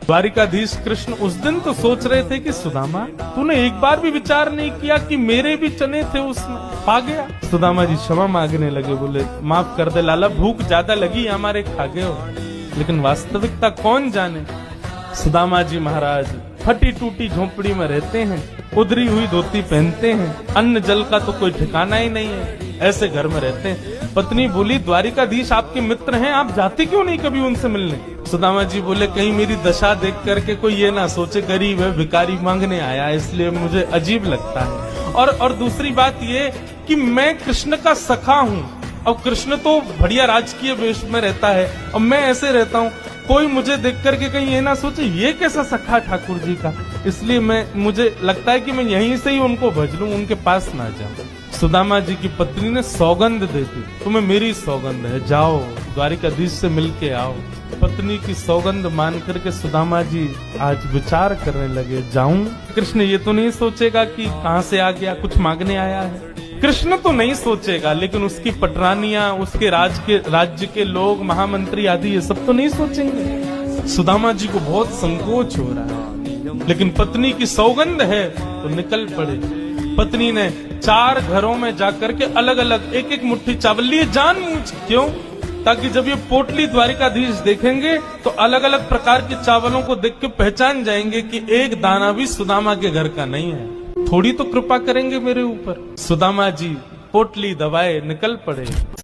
द्वारिकाधीश कृष्ण उस दिन तो सोच रहे थे कि सुदामा, तूने एक बार भी विचार नहीं किया कि मेरे भी चने थे उसमें, खा गया। सुदामा जी क्षमा मांगने लगे, बोले माफ कर दे लाला, भूख ज्यादा लगी हमारे, खा गए हो। लेकिन वास्तविकता कौन जाने। सुदामा जी महाराज फटी टूटी झोपड़ी में रहते हैं, उधरी हुई धोती पहनते हैं, अन्न जल का तो कोई ठिकाना ही नहीं है, ऐसे घर में रहते हैं। पत्नी बोली, द्वारिकाधीश आपके मित्र हैं, आप जाते क्यों नहीं कभी उनसे मिलने। सुदामा जी बोले, कहीं मेरी दशा देख करके कोई ये ना सोचे गरीब है, भिखारी मांगने आया, इसलिए मुझे अजीब लगता है। और दूसरी बात ये कि मैं कृष्ण का सखा हूँ, और कृष्ण तो बढ़िया राजकीय वेश में रहता है और मैं ऐसे रहता हूँ, कोई मुझे देख करके कहीं ये ना सोचे ये कैसा सखा ठाकुर जी का, इसलिए मुझे लगता है कि मैं यहीं से ही उनको भज लूं, उनके पास ना जाऊं। सुदामा जी की पत्नी ने सौगंध दे दी, तुम्हें मेरी सौगंध है, जाओ द्वारिकाधीश से मिलके आओ। पत्नी की सौगंध मान करके सुदामा जी आज विचार करने लगे, जाऊं। कृष्ण ये तो नहीं सोचेगा कि कहां से आ गया, कुछ मांगने आया है। कृष्ण तो नहीं सोचेगा, लेकिन उसकी पटरानियां, उसके राज्य के लोग, महामंत्री आदि, ये सब तो नहीं सोचेंगे। सुदामा जी को बहुत संकोच हो रहा है, लेकिन पत्नी की सौगंध है तो निकल पड़े। पत्नी ने 4 घरों में जाकर के अलग अलग एक एक मुट्ठी चावल लिए, जानबूझ क्यों, ताकि जब ये पोटली द्वारिकाधीश देखेंगे तो अलग अलग प्रकार के चावलों को देख के पहचान जाएंगे कि एक दाना भी सुदामा के घर का नहीं है, थोड़ी तो कृपा करेंगे मेरे ऊपर। सुदामा जी पोटली दबाए निकल पड़े।